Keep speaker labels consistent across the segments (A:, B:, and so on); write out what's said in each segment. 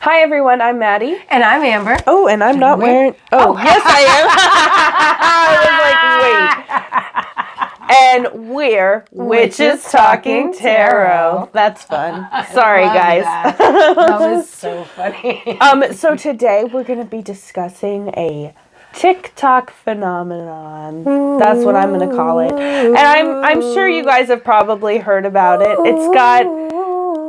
A: Hi everyone, I'm Maddie.
B: And I'm Amber.
A: Oh, and I'm not wearing... Oh, yes I am. I was like, wait. And we're Witches Talking Tarot. That's fun. Sorry, guys.
B: That was so funny.
A: So today we're going to be discussing a TikTok phenomenon. That's what I'm going to call it. And I'm sure you guys have probably heard about it. It's got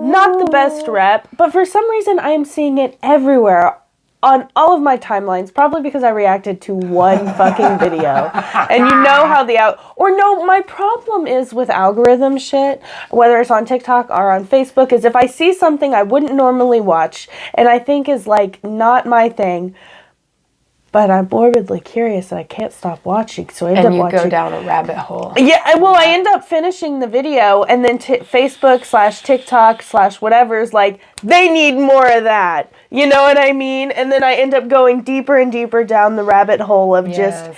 A: not the best rep, but for some reason I am seeing it everywhere on all of my timelines, probably because I reacted to one fucking video. And you know how my problem is with algorithm shit, whether it's on TikTok or on Facebook, is if I see something I wouldn't normally watch and I think is like not my thing, but I'm morbidly curious and I can't stop watching, so I end up watching.
B: And you go down a rabbit hole.
A: Yeah, well, I end up finishing the video, and then Facebook/TikTok/whatever is like, they need more of that. You know what I mean? And then I end up going deeper and deeper down the rabbit hole of just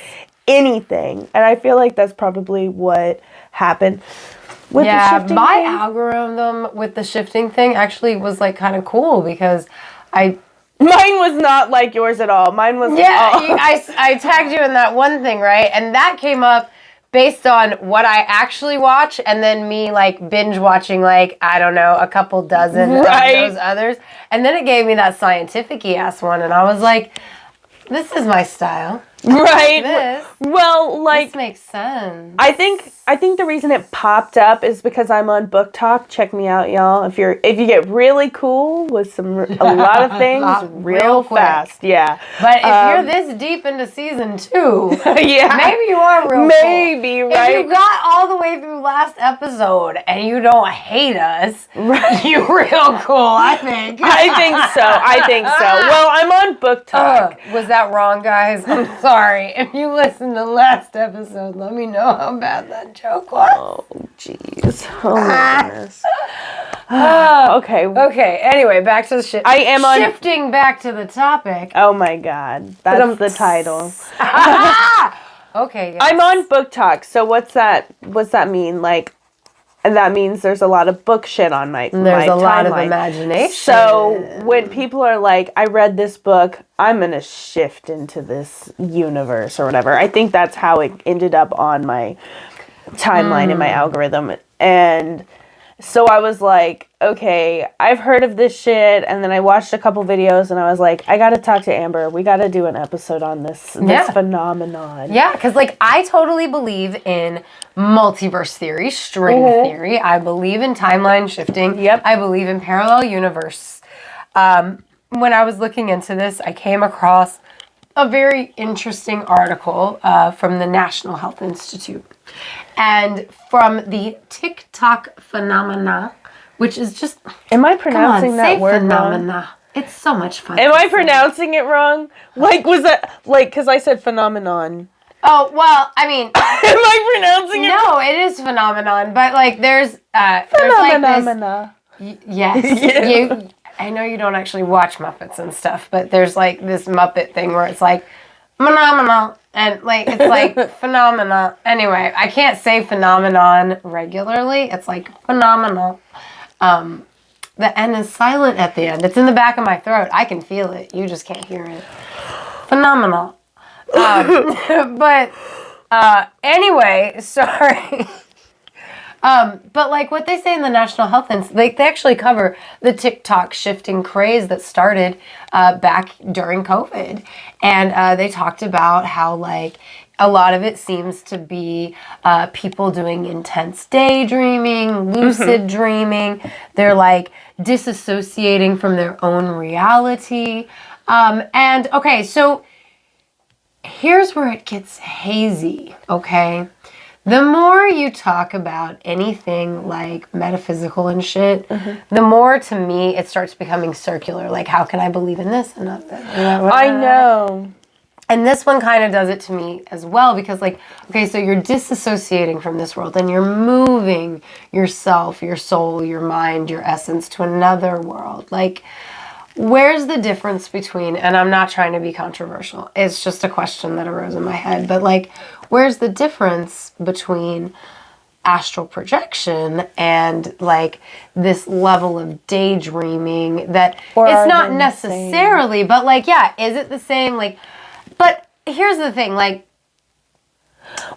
A: anything. And I feel like that's probably what happened with the shifting
B: my
A: thing.
B: algorithm with the shifting thing actually was like kind of cool because
A: Mine was not like yours at all. Mine was...
B: I tagged you in that one thing, right? And that came up based on what I actually watch and then me like binge watching like, I don't know, a couple dozen of those others. And then it gave me that scientific-y ass one and I was like, this is my style.
A: Right.
B: This.
A: Well, like...
B: This makes sense.
A: I think the reason it popped up is because I'm on Book Talk. Check me out, y'all. If you get really cool with a lot of things real fast. Yeah.
B: But if you're this deep into season 2,
A: yeah,
B: maybe you are real
A: maybe,
B: cool.
A: right?
B: If you got all the way through last episode and you don't hate us, you're real cool, I think.
A: I think so. Well, I'm on Book Talk.
B: Was that wrong, guys? I'm sorry. If you listened to last episode, let me know how bad that joke was.
A: Oh, jeez. Oh, my goodness. Okay.
B: Okay, anyway, back to the shit.
A: I am
B: shifting back to the topic.
A: Oh, my God. That's the title.
B: Okay, yes.
A: I'm on Book Talk. So what's that mean? Like, that means there's a lot of book shit on my timeline.
B: There's a lot of imagination.
A: So when people are like, I read this book, I'm going to shift into this universe or whatever. I think that's how it ended up on my timeline in my algorithm. And so I was like, okay, I've heard of this shit. And then I watched a couple videos and I was like, I got to talk to Amber. We got to do an episode on this phenomenon.
B: Yeah, because like I totally believe in multiverse theory, string theory. I believe in timeline shifting.
A: Yep.
B: I believe in parallel universe. When I was looking into this, I came across a very interesting article from the National Health Institute. And from the TikTok phenomena, which is just...
A: Am I pronouncing that word
B: phenomena.
A: wrong?
B: It's so much fun.
A: Am I pronouncing it wrong? Like, was that... Like, because I said phenomenon.
B: Oh, well, I mean...
A: Am I pronouncing it wrong?
B: No, it is phenomenon. But, like, there's like this... Yes. I know you don't actually watch Muppets and stuff, but there's, like, this Muppet thing where it's like... Phenomenal. And, like, it's like phenomena. Anyway, I can't say phenomenon regularly. It's like phenomenal. The N is silent at the end. It's in the back of my throat. I can feel it. You just can't hear it. Phenomenal. But, anyway, sorry. But like what they say in the National Health Institute, they actually cover the TikTok shifting craze that started back during COVID. And they talked about how like a lot of it seems to be people doing intense daydreaming, lucid dreaming. They're like disassociating from their own reality. And okay, so here's where it gets hazy, okay? The more you talk about anything like metaphysical and shit, the more to me it starts becoming circular. Like, how can I believe in this and not that?
A: I know.
B: And this one kind of does it to me as well because, like, okay, so you're disassociating from this world and you're moving yourself, your soul, your mind, your essence to another world. Like, where's the difference between, and I'm not trying to be controversial, it's just a question that arose in my head, but like, where's the difference between astral projection and like this level of daydreaming that
A: Or
B: it's
A: are
B: not
A: they
B: necessarily, but like, yeah, is it the same? Like, but here's the thing, like,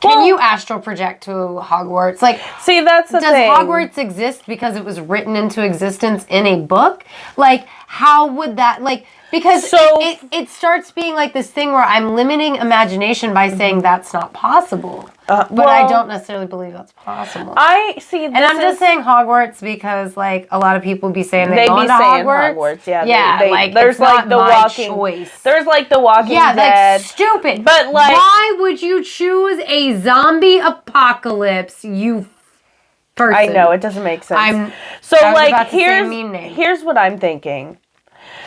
B: can you astral project to Hogwarts? Like,
A: see, that's the
B: does
A: thing.
B: Hogwarts exist because it was written into existence in a book? Like, how would that, like, because it starts being like this thing where I'm limiting imagination by saying that's not possible. But I don't necessarily believe that's possible.
A: I see,
B: and I'm just saying Hogwarts because, like, a lot of people be saying they go into Hogwarts.
A: Yeah,
B: like,
A: there's like the Walking.
B: choice.
A: There's like the Walking
B: Yeah,
A: Dead.
B: like, stupid.
A: But like,
B: why would you choose a zombie apocalypse? You person.
A: I know it doesn't make sense.
B: I was
A: like,
B: about to say a mean name.
A: here's what I'm thinking.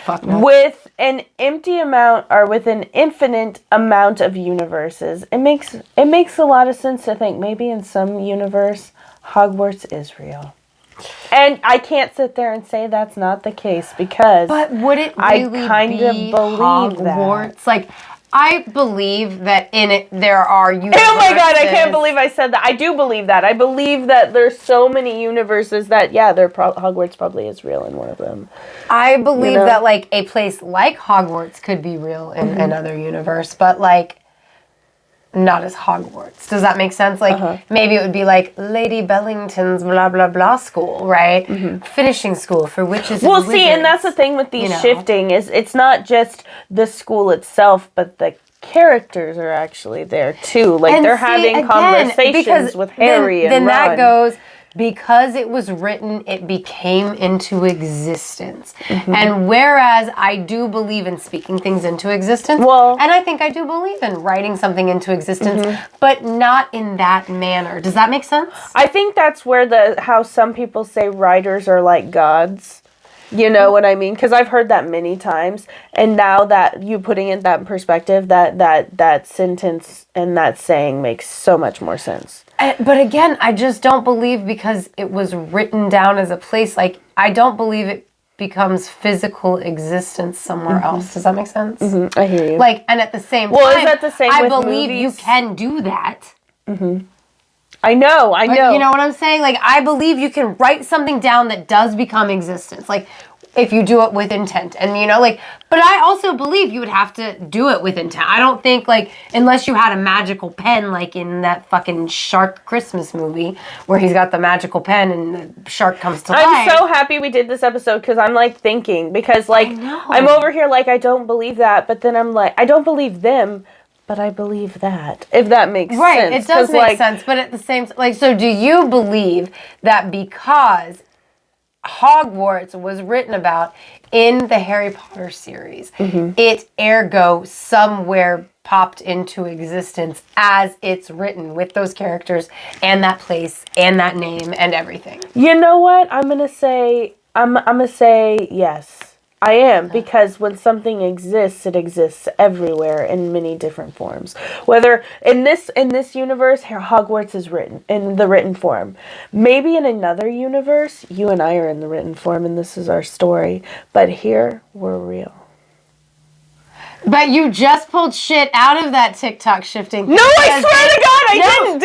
B: Fuck no.
A: With an empty amount or with an infinite amount of universes, it makes a lot of sense to think maybe in some universe Hogwarts is real. And I can't sit there and say that's not the case because
B: but would it really
A: I kind
B: be
A: of believe
B: Hogwarts?
A: that.
B: Like, I believe that in it there are universes.
A: Oh my god, I can't believe I said that. I do believe that. I believe that there's so many universes that, yeah, Hogwarts probably is real in one of them.
B: I believe that, like, a place like Hogwarts could be real in another universe, but, like, not as Hogwarts. Does that make sense? Like, maybe it would be like Lady Bellington's blah, blah, blah school, right? Finishing school for witches and wizards.
A: Well, see, and that's the thing with these shifting is it's not just the school itself, but the characters are actually there, too. Like, and they're having conversations with Harry and Ron. Then that goes...
B: Because it was written, it became into existence. And whereas I do believe in speaking things into existence, and I think I do believe in writing something into existence, but not in that manner. Does that make sense?
A: I think that's where how some people say writers are like gods. You know what I mean? Because I've heard that many times, and now that you putting it that perspective, that sentence and that saying makes so much more sense.
B: But again, I just don't believe because it was written down as a place. Like, I don't believe it becomes physical existence somewhere else. Does that make sense?
A: I hear you.
B: Like, and at the same time,
A: is that the same
B: I
A: with
B: believe
A: movies?
B: you can do that.
A: I know.
B: You know what I'm saying? Like, I believe you can write something down that does become existence. Like, if you do it with intent. And, you know, like, but I also believe you would have to do it with intent. I don't think, like, unless you had a magical pen, like in that fucking Shark Christmas movie, where he's got the magical pen and the shark comes to life.
A: I'm so happy we did this episode, because I'm, like, thinking, because, like, I'm over here, like, I don't believe that, but then I'm like, I don't believe them, but I believe that, if that makes sense.
B: Right, it does make sense, but at the same time, like, so do you believe that because Hogwarts was written about in the Harry Potter series, it ergo somewhere popped into existence as it's written with those characters and that place and that name and everything?
A: You know what? I'm gonna say yes. I am, because when something exists, it exists everywhere in many different forms. Whether in this universe, Hogwarts is written in the written form. Maybe in another universe, you and I are in the written form, and this is our story. But here, we're real.
B: But you just pulled shit out of that TikTok shifting.
A: No, I swear to God, I didn't,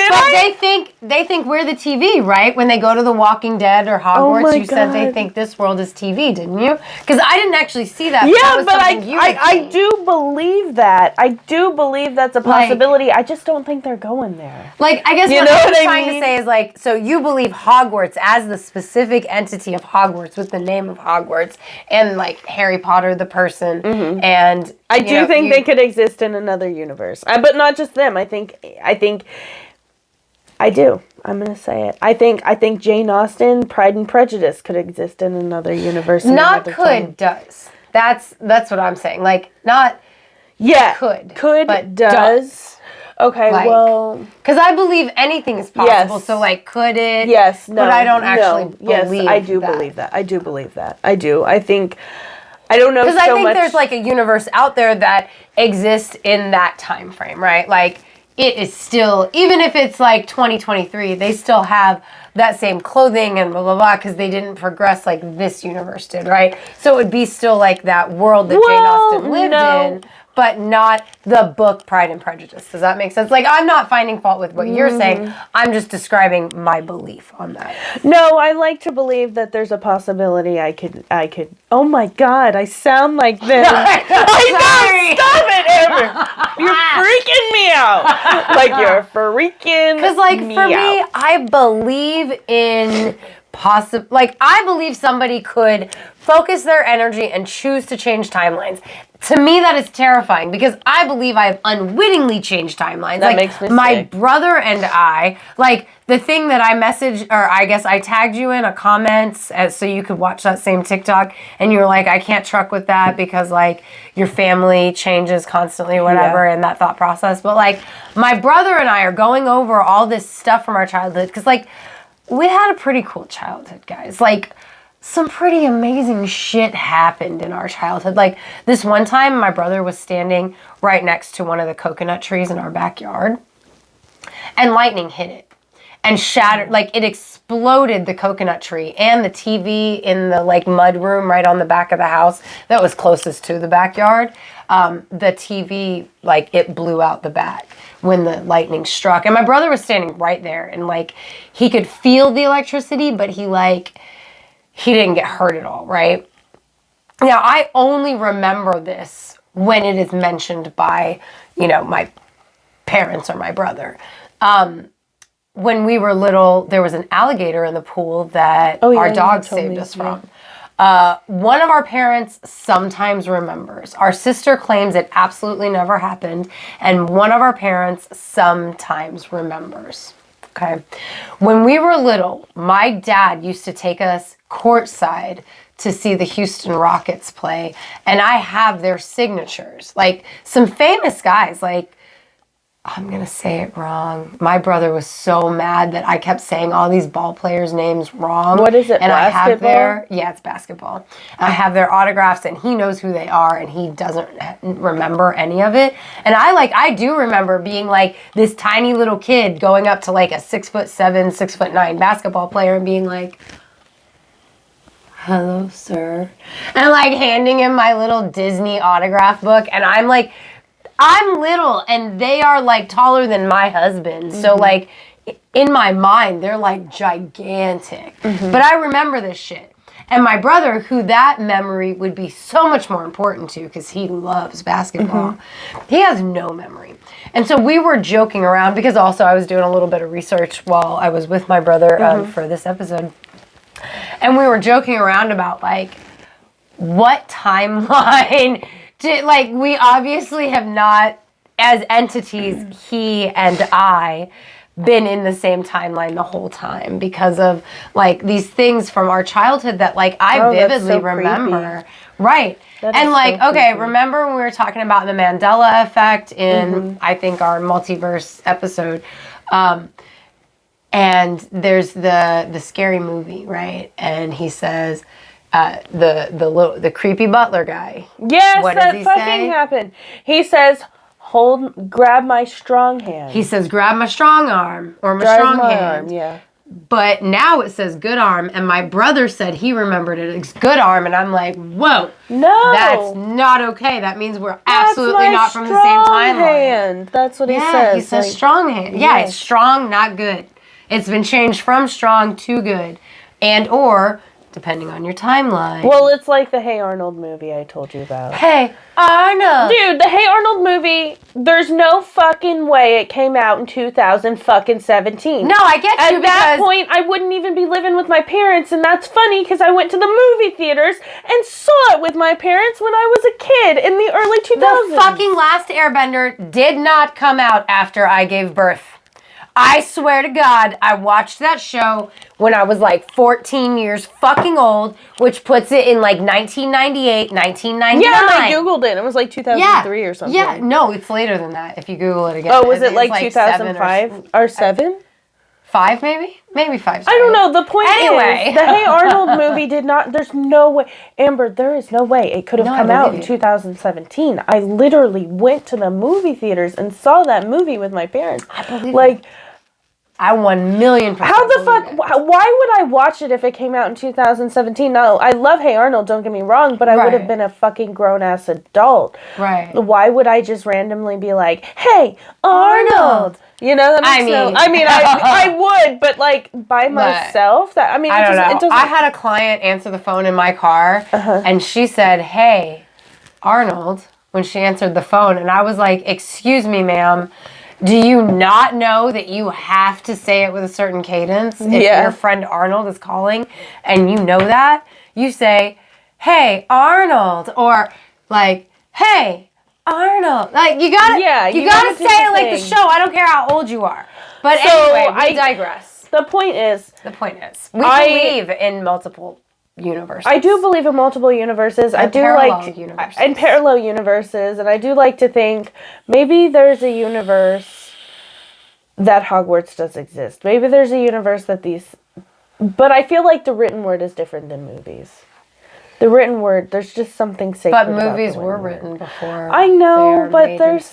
B: but they think we're the TV, right? When they go to The Walking Dead or Hogwarts, you said they think this world is TV, didn't you? Because I didn't actually see that.
A: Yeah, but I do believe that. I do believe that's a possibility. I just don't think they're going there.
B: Like, I guess what I'm trying to say is, like, so you believe Hogwarts as the specific entity of Hogwarts with the name of Hogwarts and, like, Harry Potter, the person, and...
A: I do think they could exist in another universe, but not just them. I do. I'm gonna say it. I think Jane Austen, Pride and Prejudice, could exist in another universe.
B: Not could, does. That's what I'm saying. Like, not.
A: Yeah.
B: Could, but does.
A: Okay.
B: Like, well, because I believe anything is possible. Yes. So, like, could it?
A: Yes. No.
B: But I don't actually believe.
A: Yes, I do believe that. I do believe that. I do. I think. I don't know
B: because I think there's like a universe out there that exists in that time frame, right? Like, it is still, even if it's like 2023, they still have that same clothing and blah, blah, blah, because they didn't progress like this universe did, right? So it would be still like that world that Jane Austen lived in, but not the book Pride and Prejudice. Does that make sense? Like, I'm not finding fault with what you're saying. I'm just describing my belief on that.
A: No, I like to believe that there's a possibility I could. Oh my God, I sound like this. I know, stop it, Amber. You're freaking me out. Like, you're freaking
B: Because, like, for me, I believe in I believe somebody could focus their energy and choose to change timelines. To me, that is terrifying because I believe I have unwittingly changed timelines.
A: That makes me
B: my
A: sick.
B: brother and I, like the thing that I messaged, or I guess I tagged you in a comments so you could watch that same TikTok, and you were like, I can't truck with that because like your family changes constantly, whatever, and that thought process. But like my brother and I are going over all this stuff from our childhood because like we had a pretty cool childhood, guys. Like, some pretty amazing shit happened in our childhood. Like, this one time, my brother was standing right next to one of the coconut trees in our backyard, and lightning hit it and shattered, like, it exploded the coconut tree and the TV in the, like, mud room right on the back of the house that was closest to the backyard. The TV, like, it blew out the back when the lightning struck. And my brother was standing right there, and, like, he could feel the electricity, but he didn't get hurt at all, right? Now, I only remember this when it is mentioned by, my parents or my brother. When we were little, there was an alligator in the pool that our dog saved us from. One of our parents sometimes remembers. Our sister claims it absolutely never happened. And one of our parents sometimes remembers. Okay. When we were little, my dad used to take us courtside to see the Houston Rockets play. And I have their signatures. Like some famous guys, like, I'm going to say it wrong. My brother was so mad that I kept saying all these ball players' names wrong.
A: What is it,
B: and
A: basketball?
B: It's basketball. I have their autographs, and he knows who they are, and he doesn't remember any of it. And I do remember being like this tiny little kid going up to like a 6'7", 6'9" basketball player and being like, hello, sir. And like handing him my little Disney autograph book. And I'm little and they are like taller than my husband. So like in my mind, they're like gigantic. But I remember this shit. And my brother, who that memory would be so much more important to because he loves basketball, he has no memory. And so we were joking around because also I was doing a little bit of research while I was with my brother for this episode. And we were joking around about like what timeline we obviously have not, as entities, he and I, been in the same timeline the whole time because of like these things from our childhood that like I vividly remember. Creepy. Right. And like, so okay, remember when we were talking about the Mandela effect in, I think, our multiverse episode? And there's the scary movie, right? And he says, the creepy butler guy.
A: Yes, what that fucking happened. He says, grab my strong hand.
B: He says, grab my strong arm or my strong hand.
A: Arm, yeah.
B: But now it says good arm, and my brother said he remembered it as good arm, and I'm like, whoa.
A: No.
B: That's not okay. That means we're absolutely not from the same timeline.
A: That's what he says.
B: Yeah, he says strong hand. Yeah, it's strong, not good. It's been changed from strong to good. And or depending on your timeline.
A: Well, it's like the Hey Arnold movie I told you about.
B: Hey Arnold!
A: Dude, the Hey Arnold movie, there's no fucking way it came out in 2017.
B: No, I get you.
A: At that point, I wouldn't even be living with my parents, and that's funny because I went to the movie theaters and saw it with my parents when I was a kid in the early 2000s.
B: The fucking Last Airbender did not come out after I gave birth. I swear to God, I watched that show when I was like 14 years fucking old, which puts it in like 1998, 1999.
A: Yeah, and I Googled it. It was like 2003 or something.
B: Yeah, no, it's later than that if you Google it again.
A: Oh, was it like 2005 or 7?
B: 5 maybe? Maybe 5.
A: I don't know. The point is, the Hey Arnold movie did not, there's no way. Amber, there is no way it could have come out in 2017. I literally went to the movie theaters and saw that movie with my parents.
B: I believe
A: like,
B: I 1,000,000%.
A: How the fuck? Why would I watch it if it came out in 2017? No, I love Hey Arnold. Don't get me wrong, but I would have been a fucking grown ass adult.
B: Right.
A: Why would I just randomly be like, "Hey Arnold"? You know? I would, but like by myself. I don't know.
B: I had a client answer the phone in my car, and she said, "Hey, Arnold," when she answered the phone, and I was like, "Excuse me, ma'am. Do you not know that you have to say it with a certain cadence if your friend Arnold is calling and you know that? You say, 'Hey, Arnold,' or like, 'Hey, Arnold.' Like you gotta say it like the show. I don't care how old you are. But anyway, I digress.
A: The point is,
B: we believe in multiple universes.
A: I do believe in multiple universes. I do like in parallel universes, and I do like to think maybe there's a universe that Hogwarts does exist. Maybe there's a universe that but I feel like the written word is different than movies. The written word, there's just something sacred.
B: But movies were written before.
A: I know, but there's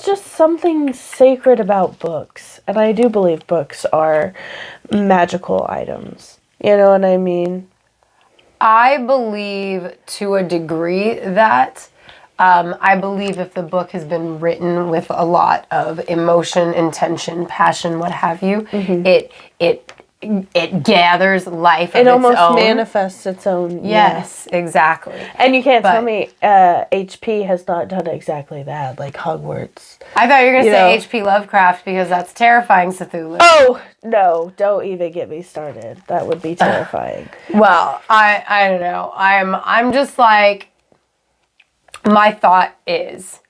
A: just something sacred about books, and I do believe books are magical items. You know what I mean?
B: I believe to a degree that I believe if the book has been written with a lot of emotion, intention, passion, what have you, it gathers life of its own. It almost
A: manifests its own.
B: Yes, exactly.
A: And you can't tell me HP has not done exactly that, like Hogwarts.
B: I thought you were going to say H.P. Lovecraft because that's terrifying, Cthulhu.
A: Oh, no, don't even get me started. That would be terrifying.
B: Well, I don't know. I'm just like, my thought is,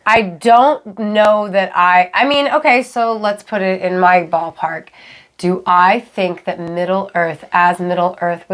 B: I don't know that I mean, okay, so let's put it in my ballpark. Do I think that Middle Earth as Middle Earth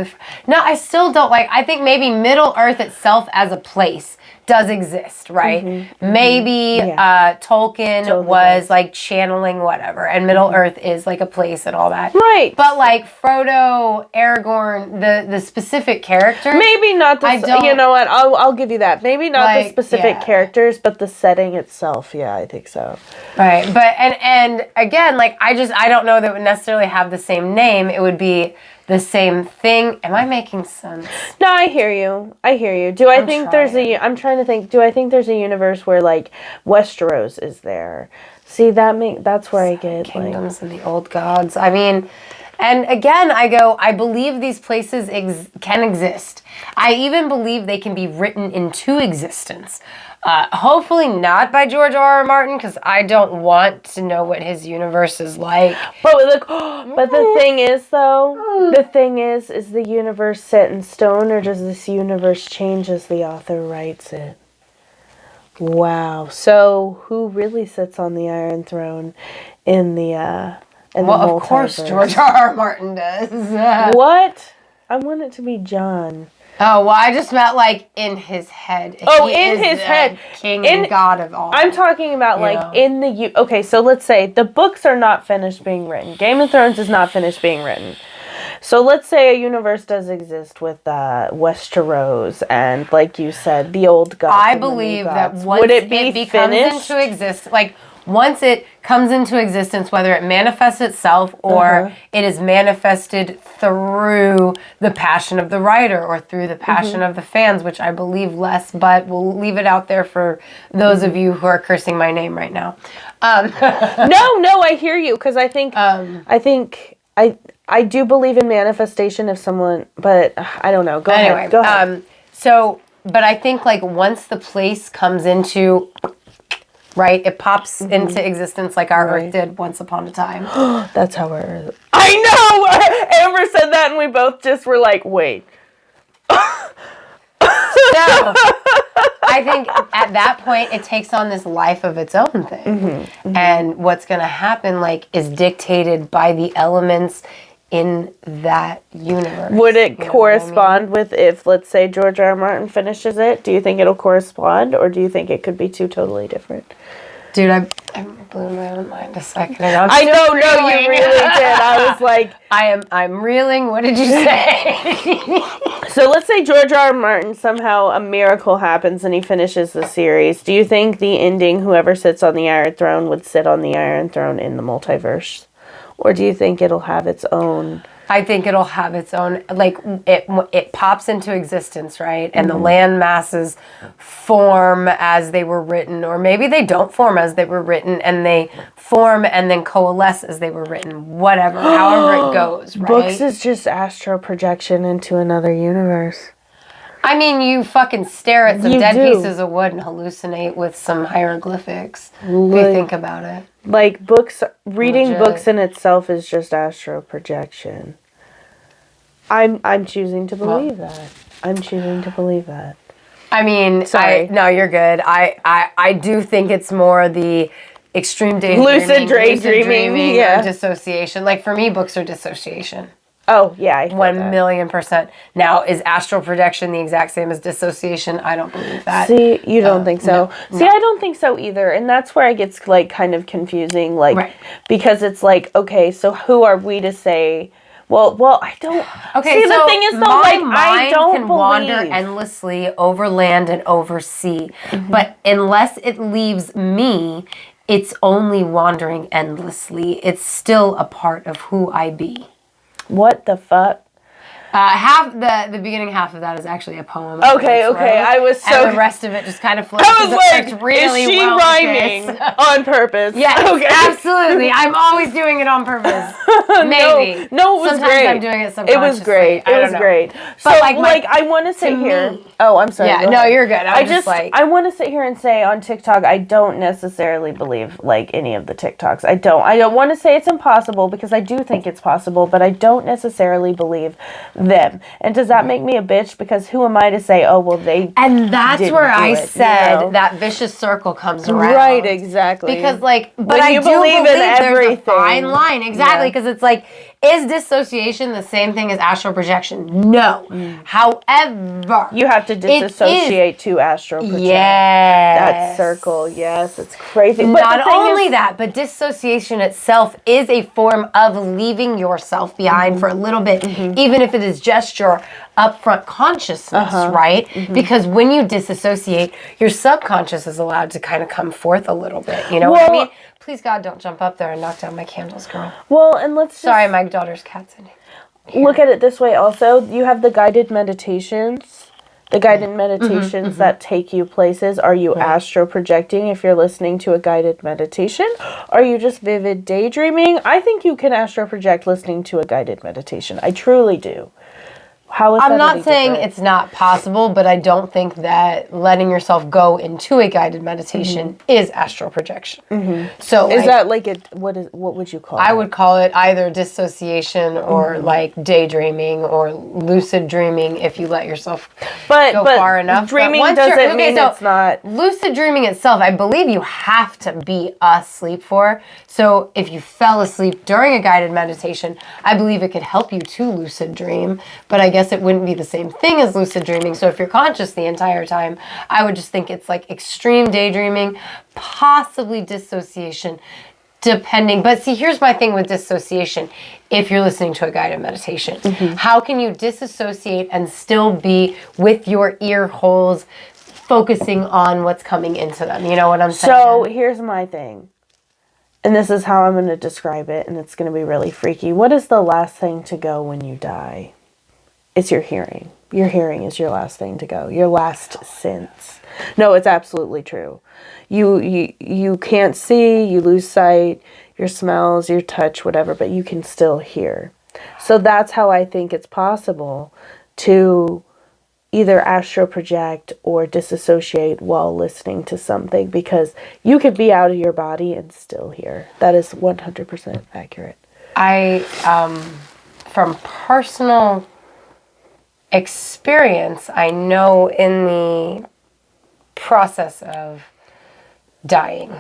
B: no, I still don't I think maybe Middle Earth itself as a place does exist, right? Mm-hmm. Maybe Tolkien was like channeling whatever, and Middle Earth is like a place and all that.
A: Right.
B: But like Frodo, Aragorn, the specific characters.
A: Maybe not the, you know what, I'll give you that. Maybe not the specific characters, but the setting itself. Yeah, I think so.
B: Right. But, and again, like I don't know that it would necessarily have the same name. It would be the same thing. Am I making sense?
A: No, I hear you. Do I think I'm trying to think, do I think there's a universe where like Westeros is there? See, that's where I get
B: kingdoms and the old gods. I mean, and again, I believe these places can exist. I even believe they can be written into existence. Hopefully not by George R.R. Martin, because I don't want to know what his universe is like.
A: But the thing is, though, is the universe set in stone, or does this universe change as the author writes it? Wow. So who really sits on the Iron Throne in the
B: of course George R.R. Martin does.
A: What? I want it to be John.
B: Oh, well, I just meant, like, in his head.
A: In his head.
B: King and God of all.
A: I'm talking about, in the... Okay, so let's say the books are not finished being written. Game of Thrones is not finished being written. So let's say a universe does exist with Westeros and, like you said, the old gods.
B: I believe that once it comes into existence, like... Once it comes into existence, whether it manifests itself or it is manifested through the passion of the writer or through the passion of the fans, which I believe less, but we'll leave it out there for those of you who are cursing my name right now.
A: No, I hear you, because I think I do believe in manifestation of someone, but I don't know. Go ahead.
B: But I think like once the place comes into... Right? It pops into existence like our Earth did once upon a time.
A: That's how our Earth... I know! Amber said that and we both just were like, wait.
B: So, I think at that point it takes on this life of its own thing. And what's going to happen is dictated by the elements in that universe.
A: Would it correspond with if, let's say, George R. R. Martin finishes it? Do you think it'll correspond, or do you think it could be two totally different?
B: Dude, I blew my own mind a second ago.
A: I know, you really did. I was like...
B: I'm reeling. What did you say?
A: So let's say George R. R. Martin, somehow a miracle happens and he finishes the series. Do you think the ending, whoever sits on the Iron Throne would sit on the Iron Throne in the multiverse? Or do you think it'll have its own...
B: I think it'll have its own, like, it pops into existence, right? And the land masses form as they were written, or maybe they don't form as they were written, and they form and then coalesce as they were written, whatever, however it goes, right?
A: Books is just astral projection into another universe.
B: I mean, you fucking stare at some dead pieces of wood and hallucinate with some hieroglyphics, if you think about it.
A: Like, books, reading books in itself is just astral projection. I'm choosing to believe that. I'm choosing to believe that.
B: I mean, no, you're good. I do think it's more the extreme daydreaming, lucid dreaming, or dissociation. Like, for me, books are dissociation.
A: Oh, yeah, I feel
B: 1,000,000%. Now, is astral projection the exact same as dissociation? I don't believe that.
A: See, you don't think so. No, See, I don't think so either. And that's where it gets, like, kind of confusing. Like, because it's like, okay, so who are we to say... Well, I don't...
B: Okay,
A: see,
B: so
A: the thing is, though,
B: my
A: like,
B: mind
A: I don't
B: can wander endlessly over land and over sea. But unless it leaves me, it's only wandering endlessly. It's still a part of who I be.
A: What the fuck?
B: Half the beginning half of that is actually a poem.
A: Okay. I was so...
B: And the rest of it just kind of flows.
A: I was like,
B: it's really
A: is she rhyming on purpose?
B: Yes,
A: okay.
B: Absolutely. I'm always doing it on purpose. Maybe.
A: No, it was
B: Sometimes
A: great.
B: I'm doing it subconsciously.
A: It was great. It was great. So,
B: but
A: like I want to sit here... Oh, I'm sorry.
B: Yeah, no, you're good.
A: I want to sit here and say on TikTok, I don't necessarily believe, like, any of the TikToks. I don't want to say it's impossible, because I do think it's possible, but I don't necessarily believe them. And does that make me a bitch? Because who am I to say, oh, well, they
B: And that's where I said that vicious circle comes around.
A: Right, exactly.
B: Because, like, but
A: when
B: I
A: you
B: do
A: believe in
B: there's
A: everything.
B: a fine line. Exactly, because it's like, is dissociation the same thing as astral projection? No. However,
A: you have to disassociate to astral projection.
B: Yes.
A: That circle, yes, it's crazy. But
B: not only that, but dissociation itself is a form of leaving yourself behind for a little bit, even if it is just your upfront consciousness, right? Because when you disassociate, your subconscious is allowed to kind of come forth a little bit. You know what I mean? Please, God, don't jump up there and knock down my candles, girl.
A: Well, and let's
B: Sorry, my daughter's cat's in here.
A: Look at it this way also. You have the guided meditations. The guided meditations that take you places. Are you astro projecting if you're listening to a guided meditation? Are you just vivid daydreaming? I think you can astro project listening to a guided meditation. I truly do. How is
B: I'm not saying it's not possible, but I don't think that letting yourself go into a guided meditation is astral projection. So
A: is that like what would you call it?
B: I would call it either dissociation or like daydreaming or lucid dreaming if you let yourself go far enough.
A: Dreaming doesn't mean it's not.
B: Lucid dreaming itself, I believe you have to be asleep for. So if you fell asleep during a guided meditation, I believe it could help you to lucid dream, but I guess it wouldn't be the same thing as lucid dreaming. So if you're conscious the entire time, I would just think it's like extreme daydreaming, possibly dissociation, depending. But see, here's my thing with dissociation. If you're listening to a guided meditation, how can you disassociate and still be with your ear holes focusing on what's coming into them? You know what I'm saying?
A: So here's my thing. And this is how I'm going to describe it, and it's going to be really freaky. What is the last thing to go when you die? It's your hearing. Your hearing is your last thing to go. Your last sense. No, it's absolutely true. You can't see, you lose sight, your smells, your touch, whatever, but you can still hear. So that's how I think it's possible to either astral project or disassociate while listening to something, because you could be out of your body and still hear. That is 100% accurate.
B: From personal experience, I know in the process of dying,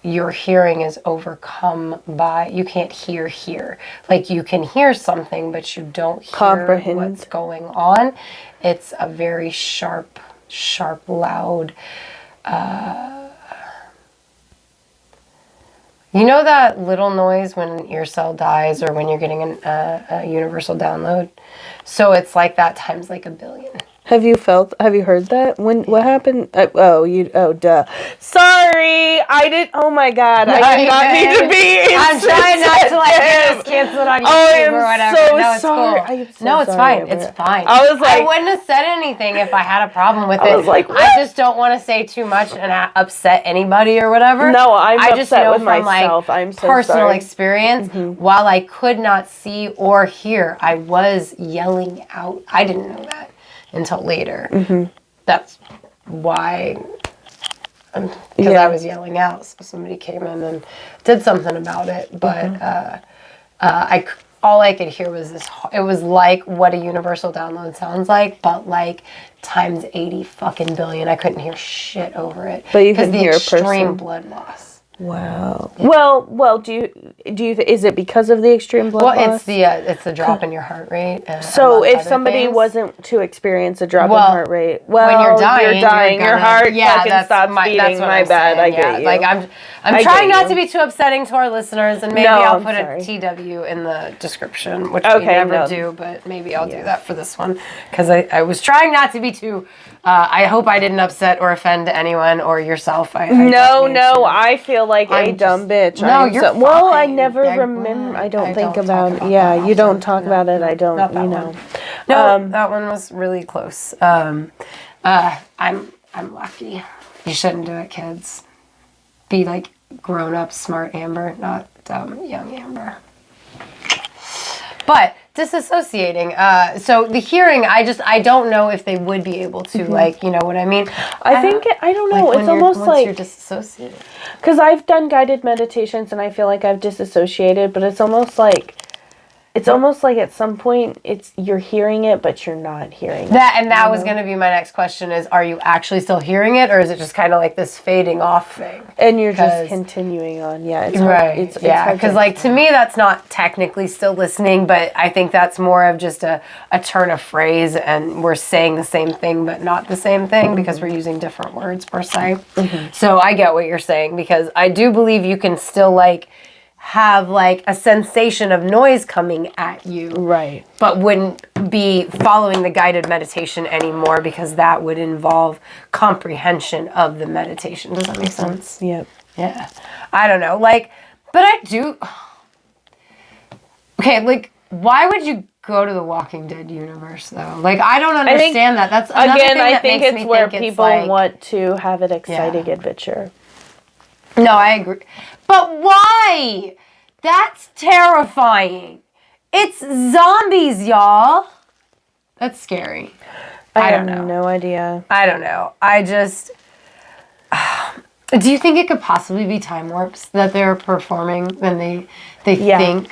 B: your hearing is overcome by, you can't hear. Like, you can hear something, but you don't hear what's going on. It's a very sharp, loud, You know that little noise when an ear cell dies or when you're getting a universal download? So it's like that times like a billion.
A: Have you heard that? What happened? Duh. Sorry, I didn't, oh my God, I did not need to be
B: I'm trying not to like get us canceled on YouTube or whatever.
A: So
B: no, it's
A: sorry.
B: cool.
A: I am so
B: no, it's
A: sorry
B: fine. It's fine.
A: I was like,
B: I wouldn't have said anything if I had a problem with it.
A: I was like, what?
B: I just don't want to say too much and upset anybody or whatever.
A: No, I'm
B: I just
A: upset
B: know
A: with
B: from
A: myself.
B: Like,
A: I'm so
B: personal
A: sorry.
B: experience, while I could not see or hear, I was yelling out. I didn't know that until later. That's why, because I was yelling out. So somebody came in and did something about it. But all I could hear was this. It was like what a universal download sounds like, but like times 80 fucking billion. I couldn't hear shit over it.
A: But you could hear a
B: extreme
A: person.
B: blood loss.
A: Wow. Well, do you is it because of the extreme blood loss?
B: Well, it's the drop in your heart rate.
A: So if somebody wasn't to experience a drop in heart rate,
B: when you're dying,
A: your heart fucking stops beating.
B: That's what
A: my
B: I'm
A: bad,
B: saying.
A: I get you.
B: Like I'm trying not to be too upsetting to our listeners, and maybe I'll put a TW in the description, which we never do, but maybe I'll do that for this one because I was trying not to be too. I hope I didn't upset or offend anyone or yourself.
A: No, I feel like a dumb bitch.
B: No, you're fine.
A: Well, I never remember. I don't think about it. Yeah, you don't talk about it. I don't. You know.
B: No, that one was really close. I'm lucky. You shouldn't do it, kids. Be like grown up, smart Amber, not dumb young Amber. But disassociating. So the hearing, I don't know if they would be able to, like, you know what I mean?
A: I don't know.
B: Like
A: it's almost
B: once you're disassociated.
A: Because I've done guided meditations and I feel like I've disassociated, but it's almost like at some point you're hearing it, but you're not hearing it.
B: That was going to be my next question is, are you actually still hearing it, or is it just kind of like this fading off thing?
A: And you're just continuing on. Yeah. It's
B: right.
A: Hard. It's
B: because like to me, that's not technically still listening, but I think that's more of just a turn of phrase, and we're saying the same thing, but not the same thing because we're using different words per se. So I get what you're saying, because I do believe you can still like have like a sensation of noise coming at you,
A: right,
B: but wouldn't be following the guided meditation anymore, because that would involve comprehension of the meditation. Does that make sense?
A: Yep.
B: Yeah. I don't know, like, but I do. Okay, like, why would you go to the Walking Dead universe though? Like, I don't understand that. That's another
A: again,
B: thing
A: I
B: that
A: think
B: makes
A: it's
B: me
A: where
B: think
A: people
B: it's like,
A: want to have an exciting adventure.
B: No, I agree. But why? That's terrifying. It's zombies, y'all. That's scary. I don't know.
A: have no idea.
B: I don't know. I just... do you think it could possibly be time warps that they're performing when they think?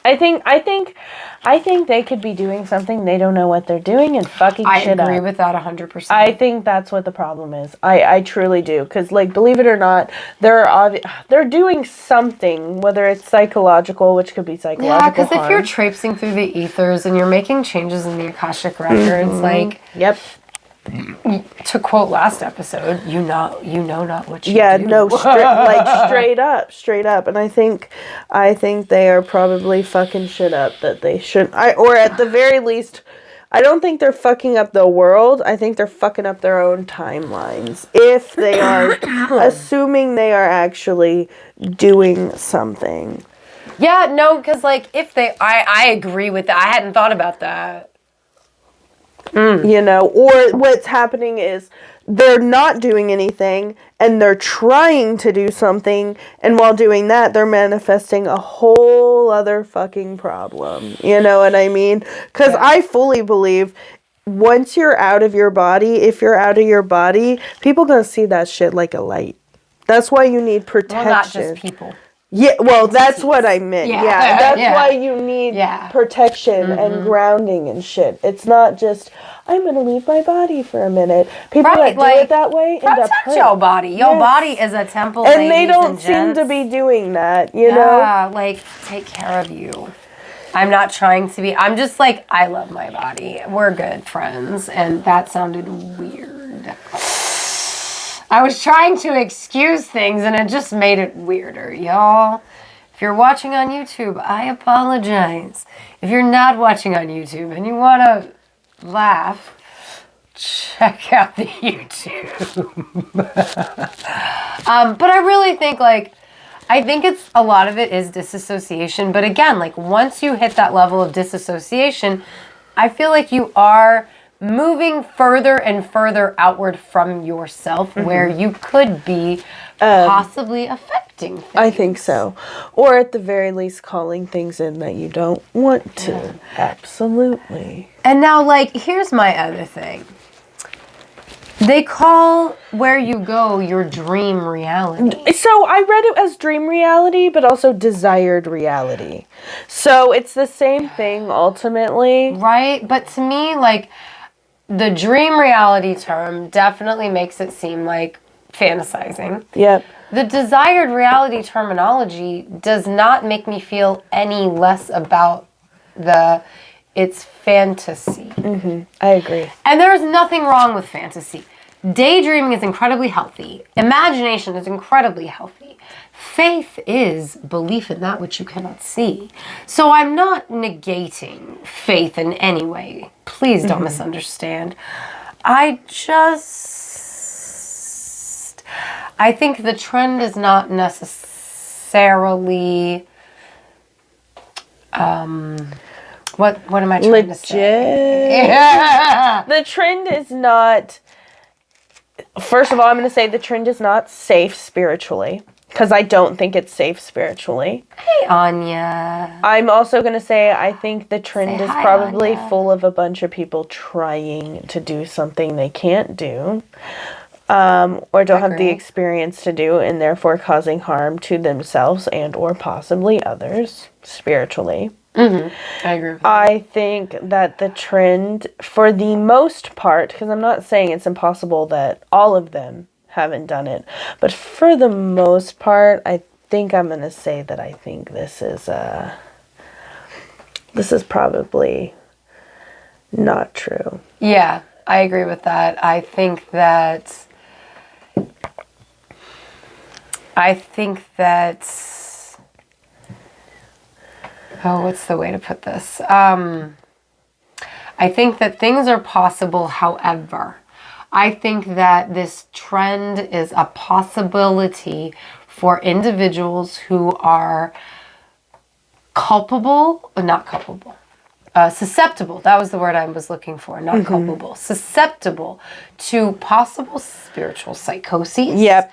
A: I think they could be doing something, they don't know what they're doing, and fucking shit up.
B: I agree with that 100%.
A: I think that's what the problem is. I truly do. Because, like, believe it or not, they're doing something, whether it's psychological, which could be psychological
B: Yeah, because if
A: harm.
B: you're traipsing through the ethers and you're making changes in the Akashic records, like...
A: Yep.
B: To quote last episode, you know not what you do.
A: Yeah, no, straight up. And I think they are probably fucking shit up that they shouldn't. Or at the very least, I don't think they're fucking up the world. I think they're fucking up their own timelines. If they are, assuming they are actually doing something.
B: Yeah, no, because like if they, I agree with that. I hadn't thought about that.
A: You know, or what's happening is they're not doing anything and they're trying to do something, and while doing that they're manifesting a whole other fucking problem. You know what I mean? Because I fully believe once you're out of your body, if you're out of your body, people gonna see that shit like a light. That's why you need protection.
B: Well, not just people.
A: Yeah, well, that's what I meant. Yeah, that's why you need protection and grounding and shit. It's not just, I'm going to leave my body for a minute. People that do it that way end up hurt.
B: Your body. Your body is a temple,
A: and they don't seem to be doing that, you know?
B: Yeah, like, take care of you. I'm not trying to be, I'm just like, I love my body. We're good friends. And that sounded weird. I was trying to excuse things and it just made it weirder, y'all. If you're watching on YouTube, I apologize. If you're not watching on YouTube and you want to laugh, check out the YouTube. But I really think, like, I think it's, a lot of it is disassociation. But again, like, once you hit that level of disassociation, I feel like you are moving further and further outward from yourself, where you could be possibly affecting things.
A: I think so. Or at the very least, calling things in that you don't want to. Yeah. Absolutely.
B: And now, like, here's my other thing. They call where you go your dream reality.
A: So I read it as dream reality, but also desired reality. So it's the same thing ultimately.
B: Right? But to me, like, the dream reality term definitely makes it seem like fantasizing.
A: Yep.
B: The desired reality terminology does not make me feel any less about it's fantasy.
A: I agree.
B: And there's nothing wrong with fantasy. Daydreaming is incredibly healthy. Imagination is incredibly healthy. Faith is belief in that which you cannot see. So I'm not negating faith in any way. Please don't misunderstand. I think the trend is not necessarily... What am I trying to say? Yeah.
A: The trend is not... First of all, I'm going to say the trend is not safe spiritually. Because I don't think it's safe spiritually.
B: Hey, Anya.
A: I'm also going to say I think the trend is probably
B: Anya.
A: full of a bunch of people trying to do something they can't do. Or don't have the experience to do, and therefore causing harm to themselves and or possibly others spiritually.
B: I agree with that.
A: I think that the trend, for the most part, because I'm not saying it's impossible that all of them haven't done it, but for the most part, I think I'm going to say that I think this is probably not true.
B: Yeah, I agree with that. I think that what's the way to put this? I think that things are possible, however, I think that this trend is a possibility for individuals who are susceptible. That was the word I was looking for, not culpable. Susceptible to possible spiritual psychoses.
A: Yep.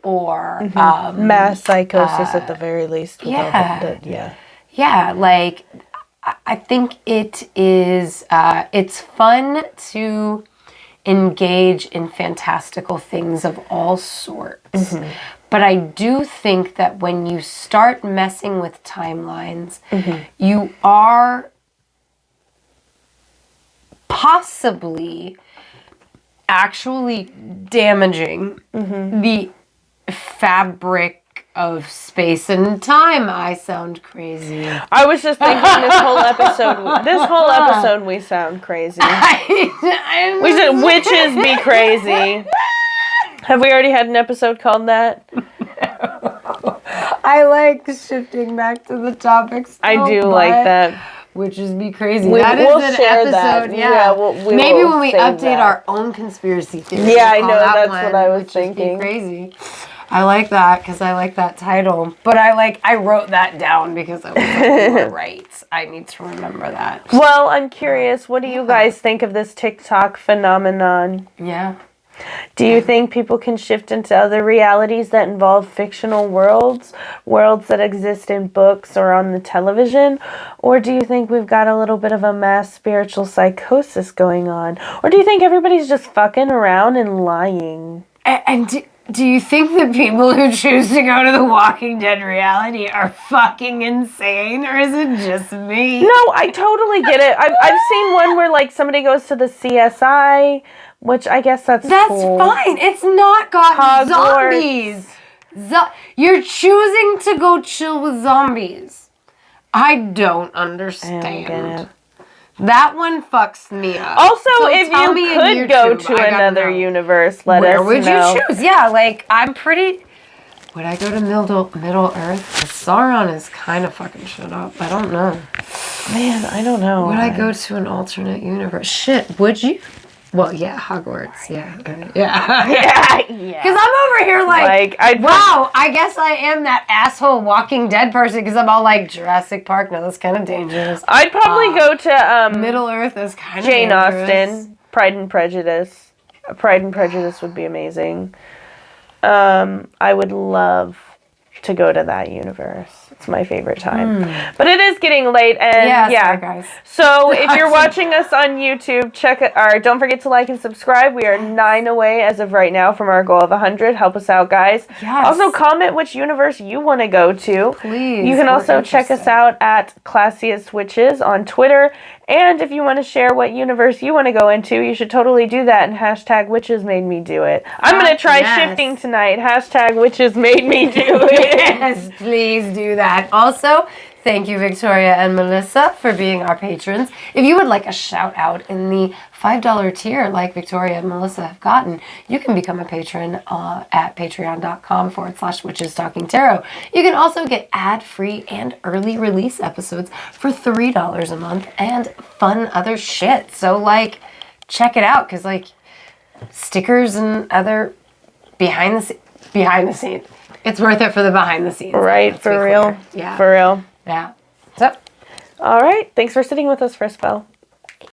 B: Or
A: mass psychosis at the very least.
B: Yeah, like, I think it is, it's fun to engage in fantastical things of all sorts. But I do think that when you start messing with timelines, you are possibly actually damaging the fabric of space and time. I sound crazy.
A: I was just thinking this whole episode we sound crazy. We said witches be crazy. Have we already had an episode called that?
B: No. I like shifting back to the topics.
A: I do like that.
B: Witches be crazy.
A: We'll
B: an
A: share
B: episode.
A: That.
B: Yeah. Maybe when we update
A: that.
B: Our own conspiracy theory.
A: Yeah, I know. That's what I was thinking.
B: Be crazy. I like that because I like that title. But I wrote that down because I was like, you were right. I need to remember that.
A: Well, I'm curious. What do you guys think of this TikTok phenomenon?
B: Yeah.
A: Do you think people can shift into other realities that involve fictional worlds that exist in books or on the television? Or do you think we've got a little bit of a mass spiritual psychosis going on? Or do you think everybody's just fucking around and lying?
B: And do you think the people who choose to go to the Walking Dead reality are fucking insane? Or is it just me?
A: No, I totally get it. I've seen one where, like, somebody goes to the CSI, which I guess that's cool.
B: Fine. It's not got zombies. You're choosing to go chill with zombies. I don't understand.
A: I don't get it.
B: That one fucks me up.
A: Also,
B: So
A: if
B: tell
A: you
B: me in
A: could go
B: YouTube,
A: to
B: I gotta
A: another
B: know.
A: universe, let
B: Where
A: us
B: would
A: know.
B: you choose? Yeah, like, I'm pretty... Would I go to Middle Earth? 'Cause Sauron is kind of fucking shit up. I don't know.
A: Man, I don't know.
B: Would I go to an alternate universe? Shit, would you? Well, yeah, Hogwarts. Yeah. Yeah.
A: Yeah.
B: Because I'm over here like
A: I'd
B: wow, I guess I am that asshole Walking Dead person because I'm all like Jurassic Park. No, that's kind of dangerous.
A: I'd probably go to
B: Middle Earth is kind of
A: Jane
B: dangerous.
A: Austen, Pride and Prejudice. Pride and Prejudice would be amazing. I would love to go to that universe. It's my favorite time. But it is getting late, and yeah.
B: Sorry, guys.
A: So if you're watching us on YouTube, check it. Or don't forget to like and subscribe. We are 9 away as of right now from our goal of 100. Help us out, guys.
B: Yes.
A: Also, comment which universe you want to go to.
B: Please.
A: You can also check us out at Classiest Witches on Twitter. And if you want to share what universe you want to go into, you should totally do that and hashtag witches made me do it. I'm going to try shifting tonight. Hashtag witches made me do it.
B: Yes, please do that. Also, thank you, Victoria and Melissa, for being our patrons. If you would like a shout out in the $5 tier like Victoria and Melissa have gotten, you can become a patron at patreon.com/witches talking tarot. You can also get ad-free and early release episodes for $3 a month and fun other shit. So, like, check it out because, like, stickers and other behind the scenes. It's worth it for the behind the scenes.
A: Right, for real.
B: Yeah.
A: For real.
B: Yeah. So.
A: All right. Thanks for sitting with us for a spell.